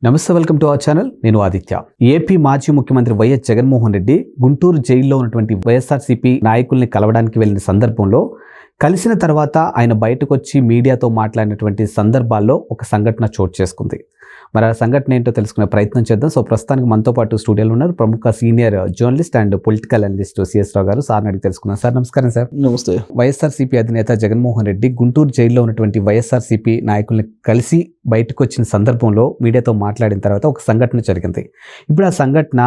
నమస్తే, welcome to our channel. నేను Aditya. AP మాజీ ముఖ్యమంత్రి వైఎస్ జగన్మోహన్ రెడ్డి గుంటూరు జైల్లో ఉన్నటువంటి వైఎస్ఆర్సీపీ నాయకుల్ని కలవడానికి వెళ్ళిన సందర్భంలో కలిసిన తర్వాత ఆయన బయటకు వచ్చి మీడియాతో మాట్లాడినటువంటి సందర్భాల్లో ఒక సంఘటన చోటు చేసుకుంది. మరి ఆ సంఘటన ఏంటో తెలుసుకునే ప్రయత్నం చేద్దాం. సో ప్రస్తుతానికి మనతో పాటు స్టూడియోలో ఉన్నారు ప్రముఖ senior journalist and political analyst CS Rao garu. సార్ని అడిగి తెలుసుకున్నాం. సార్ నమస్కారం. సార్ నమస్తే. వైఎస్ఆర్సీపీ అధినేత జగన్మోహన్ రెడ్డి గుంటూరు జైల్లో ఉన్నటువంటి వైఎస్ఆర్సీపీ నాయకుల్ని కలిసి బయటకు వచ్చిన సందర్భంలో మీడియాతో మాట్లాడిన తర్వాత ఒక సంఘటన జరిగింది. ఇప్పుడు ఆ సంఘటన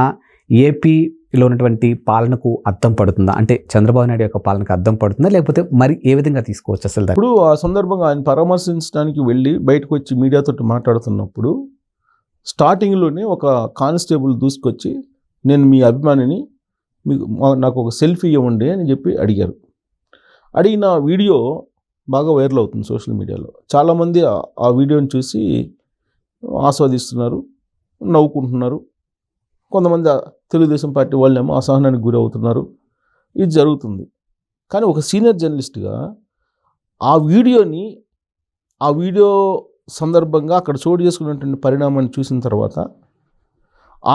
ఏపీలో ఉన్నటువంటి పాలనకు అద్దం పడుతుందా, అంటే చంద్రబాబు నాయుడు యొక్క పాలనకు అద్దం పడుతుందా, లేకపోతే మరి ఏ విధంగా తీసుకోవచ్చు అసలు? ఇప్పుడు ఆ సందర్భంగా ఆయన పరామర్శించడానికి వెళ్ళి బయటకు వచ్చి మీడియాతో మాట్లాడుతున్నప్పుడు స్టార్టింగ్లోనే ఒక కానిస్టేబుల్ దూసుకొచ్చి నేను మీ అభిమానిని, మీకు నాకు ఒక సెల్ఫీ ఇవ్వండి అని చెప్పి అడిగారు. అడిగిన వీడియో బాగా వైరల్ అవుతుంది సోషల్ మీడియాలో. చాలామంది ఆ వీడియోని చూసి ఆస్వాదిస్తున్నారు, నవ్వుకుంటున్నారు. కొంతమంది తెలుగుదేశం పార్టీ వాళ్ళేమో అసహనానికి గురి అవుతున్నారు. ఇది జరుగుతుంది. కానీ ఒక సీనియర్ జర్నలిస్ట్గా ఆ వీడియో సందర్భంగా అక్కడ చోటు చేసుకున్నటువంటి పరిణామాన్ని చూసిన తర్వాత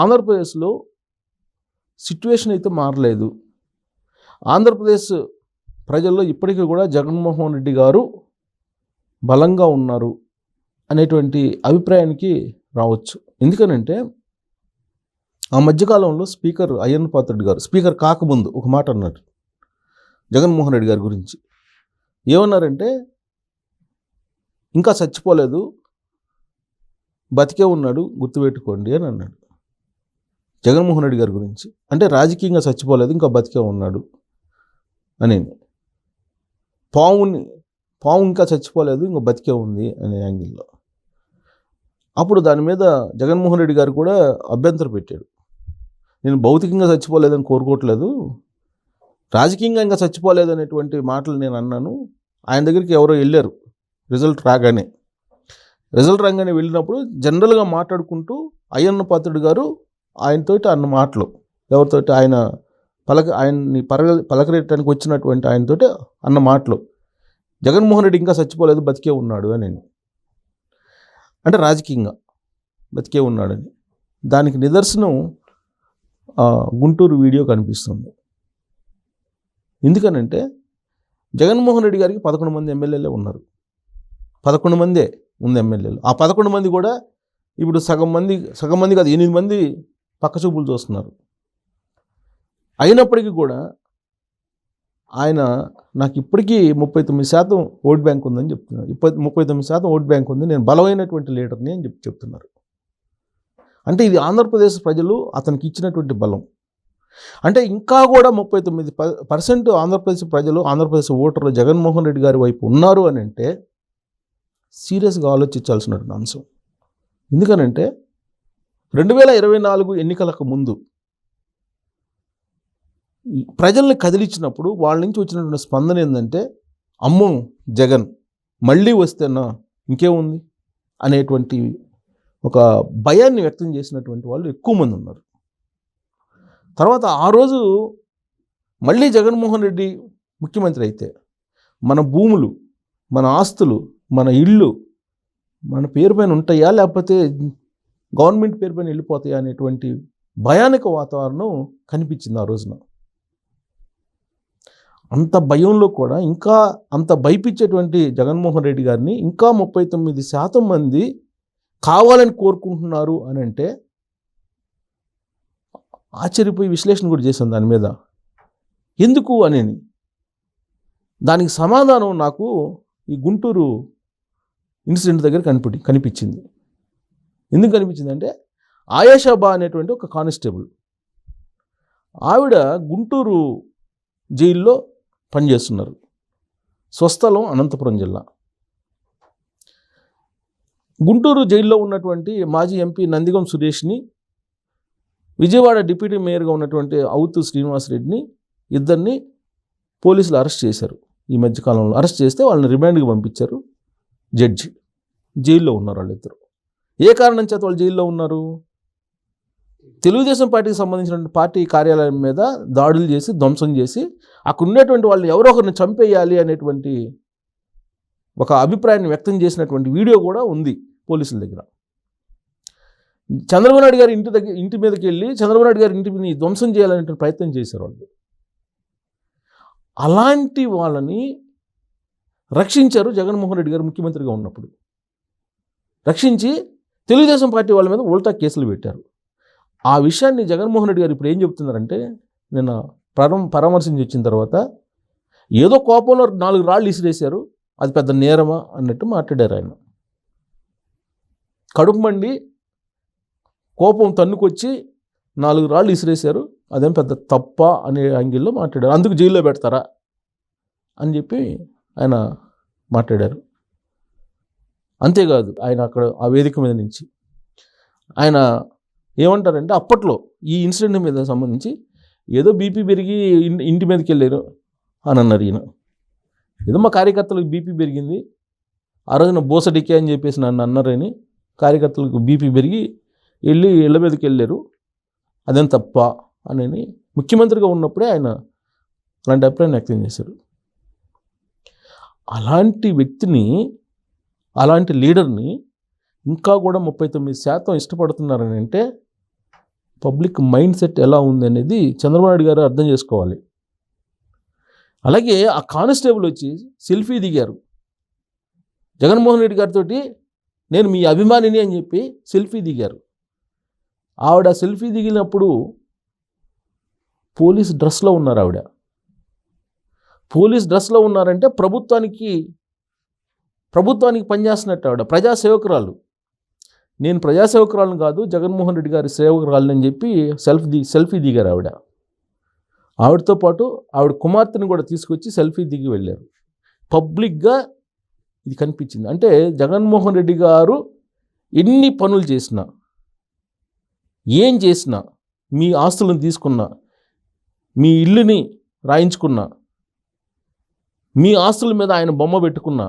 ఆంధ్రప్రదేశ్లో సిట్యుయేషన్ అయితే మారలేదు. ఆంధ్రప్రదేశ్ ప్రజల్లో ఇప్పటికీ కూడా జగన్మోహన్ రెడ్డి గారు బలంగా ఉన్నారు అనేటువంటి అభిప్రాయానికి రావచ్చు. ఎందుకనంటే ఆ మధ్యకాలంలో స్పీకర్ అయ్యన్న పాత్రుడు గారు స్పీకర్ కాకముందు ఒక మాట అన్నారు జగన్మోహన్ రెడ్డి గారి గురించి. ఏమన్నారంటే, ఇంకా చచ్చిపోలేదు, బతికే ఉన్నాడు, గుర్తుపెట్టుకోండి అని అన్నాడు జగన్మోహన్ రెడ్డి గారి గురించి. అంటే రాజకీయంగా చచ్చిపోలేదు, ఇంకా బతికే ఉన్నాడు అని. పాము ఇంకా చచ్చిపోలేదు, ఇంకా బతికే ఉంది అనే యాంగిల్లో. అప్పుడు దాని మీద జగన్మోహన్ రెడ్డి గారు కూడా అభ్యంతరం పెట్టాడు. నేను భౌతికంగా చచ్చిపోలేదని కోరుకోవట్లేదు, రాజకీయంగా ఇంకా చచ్చిపోలేదు అనేటువంటి మాటలు నేను అన్నాను. ఆయన దగ్గరికి ఎవరో వెళ్ళారు రిజల్ట్ రాగానే వెళ్ళినప్పుడు జనరల్గా మాట్లాడుకుంటూ అయ్యన్న పాత్రుడు గారు ఆయనతోటి అన్న మాటలు, ఎవరితోటి ఆయన్ని పలకరేయటానికి వచ్చినటువంటి ఆయనతోటి అన్న మాటలు, జగన్మోహన్ రెడ్డి ఇంకా చచ్చిపోలేదు, బతికే ఉన్నాడు అని. అంటే రాజకీయంగా బతికే ఉన్నాడని. దానికి నిదర్శనం గుంటూరు వీడియో కనిపిస్తుంది. ఎందుకనంటే జగన్మోహన్ రెడ్డి గారికి 11 మంది ఎమ్మెల్యేలే ఉన్నారు. 11 మందే ఉంది ఎమ్మెల్యేలు. ఆ 11 మంది కూడా ఇప్పుడు సగం మంది కాదు, 8 మంది పక్కచూపులు చూస్తున్నారు. అయినప్పటికీ కూడా ఆయన నాకు ఇప్పటికీ 39% ఓట్ బ్యాంక్ ఉందని చెప్తున్నారు. 39% ఓట్ బ్యాంక్ ఉంది, నేను బలమైనటువంటి లీడర్ని అని చెప్తున్నారు. అంటే ఇది ఆంధ్రప్రదేశ్ ప్రజలు అతనికి ఇచ్చినటువంటి బలం. అంటే ఇంకా కూడా 39% ఆంధ్రప్రదేశ్ ప్రజలు, ఆంధ్రప్రదేశ్ ఓటర్లు జగన్మోహన్ రెడ్డి గారి వైపు ఉన్నారు అని అంటే సీరియస్గా ఆలోచించాల్సినటువంటి అంశం. ఎందుకనంటే 2024 ఎన్నికలకు ముందు ప్రజల్ని కదిలించినప్పుడు వాళ్ళ నుంచి వచ్చినటువంటి స్పందన ఏంటంటే, అమ్మో జగన్ మళ్ళీ వస్తేనా ఇంకేముంది అనేటువంటి ఒక భయాన్ని వ్యక్తం చేసినటువంటి వాళ్ళు ఎక్కువ మంది ఉన్నారు. తర్వాత ఆ రోజు మళ్ళీ జగన్మోహన్ రెడ్డి ముఖ్యమంత్రి అయితే మన భూములు, మన ఆస్తులు, మన ఇళ్ళు మన పేరు పైన ఉంటాయా, లేకపోతే గవర్నమెంట్ పేరు పైన వెళ్ళిపోతాయా అనేటువంటి భయానక వాతావరణం కనిపించింది ఆ రోజున. అంత భయంలో కూడా ఇంకా అంత భయపించేటువంటి జగన్మోహన్ రెడ్డి గారిని ఇంకా 39% మంది కావాలని కోరుకుంటున్నారు అని అంటే ఆశ్చర్యపోయి విశ్లేషణ కూడా చేశాను దాని మీద. ఎందుకు అని దానికి సమాధానం నాకు ఈ గుంటూరు ఇన్సిడెంట్ దగ్గర కనిపించింది. ఎందుకు కనిపించింది అంటే, ఆయేషాబా అనేటువంటి ఒక కానిస్టేబుల్, ఆవిడ గుంటూరు జైల్లో పనిచేస్తున్నారు. స్వస్థలం అనంతపురం జిల్లా. గుంటూరు జైల్లో ఉన్నటువంటి మాజీ ఎంపీ నందిగం సురేష్ని, విజయవాడ డిప్యూటీ మేయర్గా ఉన్నటువంటి అవుతు శ్రీనివాసరెడ్డిని, ఇద్దరిని పోలీసులు అరెస్ట్ చేశారు. ఈ మధ్యకాలంలో అరెస్ట్ చేస్తే వాళ్ళని రిమాండ్కి పంపించారు జడ్జి. జైల్లో ఉన్నారు వాళ్ళిద్దరు. ఏ కారణం చేత వాళ్ళు జైల్లో ఉన్నారు? తెలుగుదేశం పార్టీకి సంబంధించినటువంటి పార్టీ కార్యాలయం మీద దాడులు చేసి, ధ్వంసం చేసి, అక్కడ ఉన్నటువంటి వాళ్ళని ఎవరో ఒకరిని చంపేయాలి అనేటువంటి ఒక అభిప్రాయాన్ని వ్యక్తం చేసినటువంటి వీడియో కూడా ఉంది పోలీసుల దగ్గర. చంద్రబాబు నాయుడు గారి ఇంటి మీదకి వెళ్ళి చంద్రబాబు నాయుడు గారి ఇంటిని ధ్వంసం చేయాలనే ప్రయత్నం చేశారు వాళ్ళు. అలాంటి వాళ్ళని రక్షించారు జగన్మోహన్ రెడ్డి గారు ముఖ్యమంత్రిగా ఉన్నప్పుడు. రక్షించి తెలుగుదేశం పార్టీ వాళ్ళ మీద ఉల్టా కేసులు పెట్టారు. ఆ విషయాన్ని జగన్మోహన్ రెడ్డి గారు ఇప్పుడు ఏం చెప్తున్నారంటే, నిన్న పరామర్శించి వచ్చిన తర్వాత ఏదో కోపంలో 4 రాళ్ళు ఇసిరేశారు, అది పెద్ద నేరమా అన్నట్టు మాట్లాడారు ఆయన. కడుపు మండి కోపం తన్నుకొచ్చి 4 రాళ్ళు ఇసిరేశారు, అదేం పెద్ద తప్ప అనే యాంగిల్లో మాట్లాడారు. అందుకు జైల్లో పెడతారా అని చెప్పి ఆయన మాట్లాడారు. అంతేకాదు, ఆయన అక్కడ ఆ వేదిక మీద నుంచి ఆయన ఏమంటారంటే, అప్పట్లో ఈ ఇన్సిడెంట్ మీద సంబంధించి ఏదో బీపీ పెరిగి ఇంటి మీదకి వెళ్ళారు అని అన్నారు ఈయన. ఏదో మా కార్యకర్తలకు బీపీ పెరిగింది, ఆ రోజున బోసడికే అని చెప్పేసి నన్ను అన్నారని కార్యకర్తలకు బీపీ పెరిగి వెళ్ళి ఇళ్ళ మీదకి వెళ్ళారు, అదేం తప్ప అని ముఖ్యమంత్రిగా ఉన్నప్పుడే ఆయన అలాంటి అభిప్రాయం వ్యక్తం చేశారు. అలాంటి వ్యక్తిని, అలాంటి లీడర్ని ఇంకా కూడా 39% ఇష్టపడుతున్నారని అంటే పబ్లిక్ మైండ్ సెట్ ఎలా ఉంది అనేది చంద్రబాబు నాయుడు గారు అర్థం చేసుకోవాలి. అలాగే ఆ కానిస్టేబుల్ వచ్చి సెల్ఫీ దిగారు జగన్మోహన్ రెడ్డి గారితో, నేను మీ అభిమానిని అని చెప్పి సెల్ఫీ దిగారు. ఆవిడ సెల్ఫీ దిగినప్పుడు పోలీస్ డ్రెస్లో ఉన్నారు. ఆవిడ పోలీస్ డ్రెస్లో ఉన్నారంటే ప్రభుత్వానికి పనిచేస్తున్నట్టు. ఆవిడ ప్రజాసేవకురాలు. నేను ప్రజాసేవకురాలను కాదు, జగన్మోహన్ రెడ్డి గారి సేవకురాలని అని చెప్పి సెల్ఫీ దిగారు ఆవిడ. ఆవిడతో పాటు ఆవిడ కుమార్తెను కూడా తీసుకొచ్చి సెల్ఫీ దిగి వెళ్ళారు. పబ్లిక్గా ఇది కనిపించింది. అంటే జగన్మోహన్ రెడ్డి గారు ఎన్ని పనులు చేసినా, ఏం చేసినా, మీ ఆస్తులను తీసుకున్నా, మీ ఇల్లుని రాయించుకున్నా, మీ ఆస్తుల మీద ఆయన బొమ్మ పెట్టుకున్నా,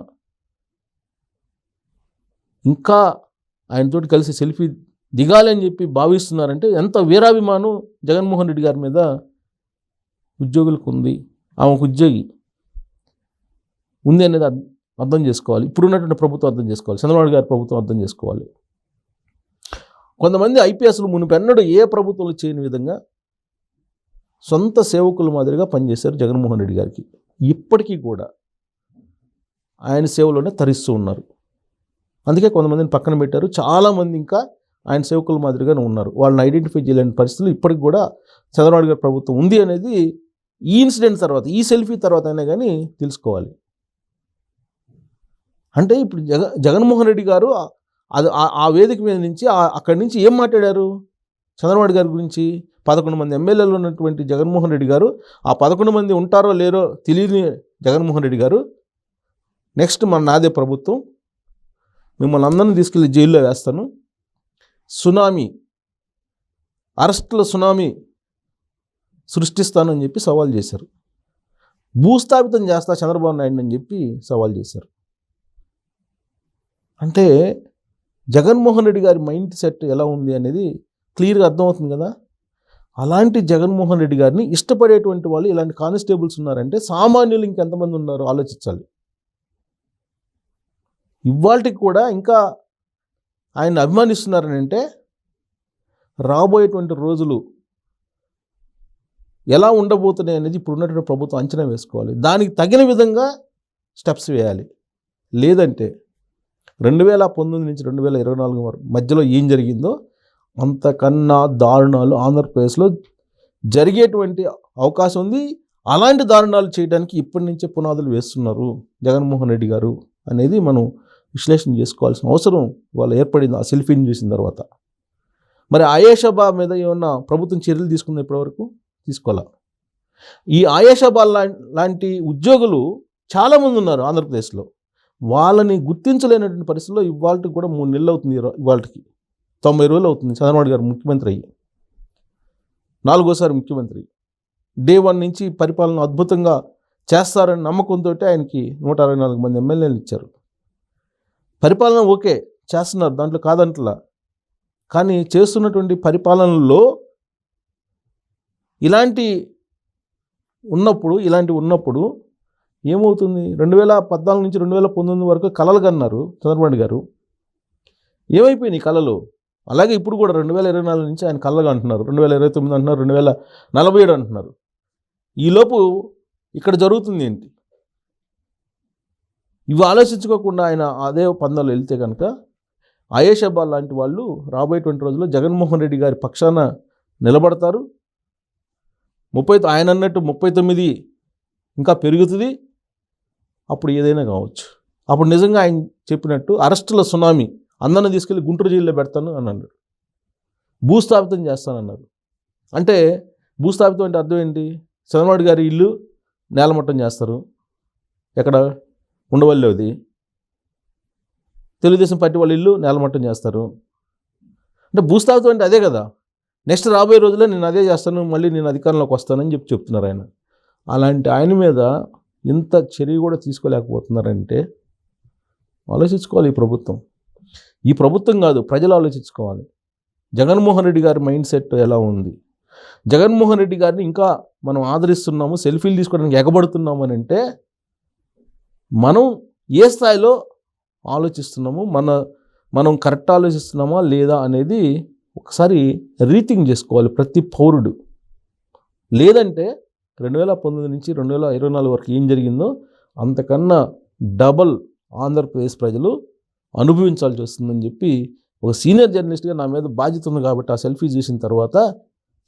ఇంకా ఆయనతోటి కలిసి సెల్ఫీ దిగాలని చెప్పి భావిస్తున్నారంటే ఎంత వీరాభిమానం జగన్మోహన్ రెడ్డి గారి మీద ఉద్యోగులకు ఉంది, ఆమెకు ఉద్యోగి ఉంది అనేది అర్థం చేసుకోవాలి. ఇప్పుడున్నటువంటి ప్రభుత్వం అర్థం చేసుకోవాలి, చంద్రబాబు గారి ప్రభుత్వం అర్థం చేసుకోవాలి. కొంతమంది ఐపీఎస్లు మునుపెన్నడూ ఏ ప్రభుత్వంలో చేయని విధంగా సొంత సేవకుల మాదిరిగా పనిచేశారు జగన్మోహన్ రెడ్డి గారికి. ఇప్పటికీ కూడా ఆయన సేవలోనే తరిస్తూ ఉన్నారు. అందుకే కొంతమందిని పక్కన పెట్టారు. చాలామంది ఇంకా ఆయన సేవకుల మాదిరిగానే ఉన్నారు. వాళ్ళని ఐడెంటిఫై చేయలేని పరిస్థితులు ఇప్పటికి కూడా చంద్రబాబు గారి ప్రభుత్వం ఉంది అనేది ఈ ఇన్సిడెంట్ తర్వాత, ఈ సెల్ఫీ తర్వాత అయినా కానీ తెలుసుకోవాలి. అంటే ఇప్పుడు జగన్మోహన్ రెడ్డి గారు అది ఆ వేదిక మీద నుంచి అక్కడి నుంచి ఏం మాట్లాడారు చంద్రబాబు గారి గురించి? 11 మంది ఎమ్మెల్యేలు ఉన్నటువంటి జగన్మోహన్ రెడ్డి గారు, ఆ 11 మంది ఉంటారో లేరో తెలియని జగన్మోహన్ రెడ్డి గారు, నెక్స్ట్ నాదే ప్రభుత్వం, మిమ్మల్ని అందరినీ తీసుకెళ్ళి జైల్లో వేస్తాను, సునామీ, అరెస్టుల సునామీ సృష్టిస్తానని చెప్పి సవాల్ చేశారు. భూస్థాపితం చేస్తా చంద్రబాబు నాయుడు అని చెప్పి సవాల్ చేశారు. అంటే జగన్మోహన్ రెడ్డి గారి మైండ్ సెట్ ఎలా ఉంది అనేది క్లియర్గా అర్థమవుతుంది కదా. అలాంటి జగన్మోహన్ రెడ్డి గారిని ఇష్టపడేటువంటి వాళ్ళు ఇలాంటి కానిస్టేబుల్స్ ఉన్నారంటే సామాన్యులు ఇంకెంతమంది ఉన్నారో ఆలోచించాలి. ఇవాళకి కూడా ఇంకా ఆయన అభిమానిస్తున్నారని అంటే రాబోయేటువంటి రోజులు ఎలా ఉండబోతున్నాయి అనేది ఇప్పుడు ఉన్నటువంటి ప్రభుత్వం అంచనా వేసుకోవాలి. దానికి తగిన విధంగా స్టెప్స్ వేయాలి. లేదంటే 2019 నుంచి 2024 మధ్యలో ఏం జరిగిందో అంతకన్నా దారుణాలు ఆంధ్రప్రదేశ్లో జరిగేటువంటి అవకాశం ఉంది. అలాంటి దారుణాలు చేయడానికి ఇప్పటి నుంచే పునాదులు వేస్తున్నారు జగన్మోహన్ రెడ్డి గారు అనేది మనం విశ్లేషణ చేసుకోవాల్సిన అవసరం వాళ్ళు ఏర్పడింది ఆ సెల్ఫీని చూసిన తర్వాత. మరి ఆయేషాబా మీద ఏమన్నా ప్రభుత్వం చర్యలు తీసుకుంది ఇప్పటివరకు? తీసుకోవాలా. ఈ ఆయేషాబా లాంటి ఉద్యోగులు చాలామంది ఉన్నారు ఆంధ్రప్రదేశ్లో. వాళ్ళని గుర్తించలేనటువంటి పరిస్థితుల్లో ఇవాళకి కూడా 3 నెలలు అవుతుంది. ఇవాళకి 90 రోజులు అవుతుంది చంద్రబాబు గారు ముఖ్యమంత్రి అయ్యి, 4వ ముఖ్యమంత్రి. డే 1 నుంచి పరిపాలన అద్భుతంగా చేస్తారని నమ్మకంతో ఆయనకి 164 మంది ఎమ్మెల్యేలు ఇచ్చారు. పరిపాలన ఓకే చేస్తున్నారు, దాంట్లో కాదంటలా. కానీ చేస్తున్నటువంటి పరిపాలనలో ఇలాంటివి ఉన్నప్పుడు ఏమవుతుంది? 2014 నుంచి 2019 వరకు కలలు కన్నారు చంద్రబాబు గారు. ఏమైపోయినాయి కళలు? అలాగే ఇప్పుడు కూడా 2024 నుంచి ఆయన కళ్ళగా అంటున్నారు, 2029 అంటున్నారు, 2047 అంటున్నారు. ఈలోపు ఇక్కడ జరుగుతుంది ఏంటి? ఇవి ఆలోచించుకోకుండా ఆయన అదే పందాలు వెళ్తే కనుక ఆయేషా బాల్ లాంటి వాళ్ళు రాబోయేటువంటి రోజుల్లో జగన్మోహన్ రెడ్డి గారి పక్షాన నిలబడతారు. ఆయన అన్నట్టు 39 ఇంకా పెరుగుతుంది. అప్పుడు ఏదైనా కావచ్చు. అప్పుడు నిజంగా ఆయన చెప్పినట్టు అరెస్టుల సునామీ, అందరిని తీసుకెళ్ళి గుంటూరు జైల్లో పెడతాను అని అన్నాడు. భూస్థాపితం చేస్తానన్నారు. అంటే భూస్థాపితం అంటే అర్థం ఏంటి? చంద్రబాబు గారి ఇల్లు నేలమట్టం చేస్తారు. ఎక్కడ? ఉండవల్లిది. తెలుగుదేశం పార్టీ వాళ్ళ ఇల్లు నేలమట్టం చేస్తారు. అంటే భూస్థాపితం అంటే అదే కదా. నెక్స్ట్ రాబోయే రోజుల్లో నేను అదే చేస్తాను, మళ్ళీ నేను అధికారంలోకి వస్తానని చెప్తున్నారు ఆయన. అలాంటి ఆయన మీద ఇంత చర్య కూడా తీసుకోలేకపోతున్నారంటే ఆలోచించుకోవాలి ఈ ప్రభుత్వం కాదు, ప్రజలు ఆలోచించుకోవాలి. జగన్మోహన్ రెడ్డి గారి మైండ్ సెట్ ఎలా ఉంది? జగన్మోహన్ రెడ్డి గారిని ఇంకా మనం ఆదరిస్తున్నాము, సెల్ఫీలు తీసుకోవడానికి ఎగబడుతున్నాము అని అంటే మనం ఏ స్థాయిలో ఆలోచిస్తున్నాము, మనం కరెక్ట్ ఆలోచిస్తున్నామా లేదా అనేది ఒకసారి రీథింక్ చేసుకోవాలి ప్రతి పౌరుడు. లేదంటే 2019 నుంచి 2024 వరకు ఏం జరిగిందో అంతకన్నా డబల్ ఆంధ్రప్రదేశ్ ప్రజలు అనుభవించాల్సి వస్తుందని చెప్పి ఒక సీనియర్ జర్నలిస్ట్గా నా మీద బాధ్యత ఉంది కాబట్టి ఆ సెల్ఫీ చూసిన తర్వాత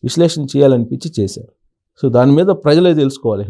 విశ్లేషణ చేయాలనిపించి చేశారు. సో దాని మీద ప్రజలే తెలుసుకోవాలి.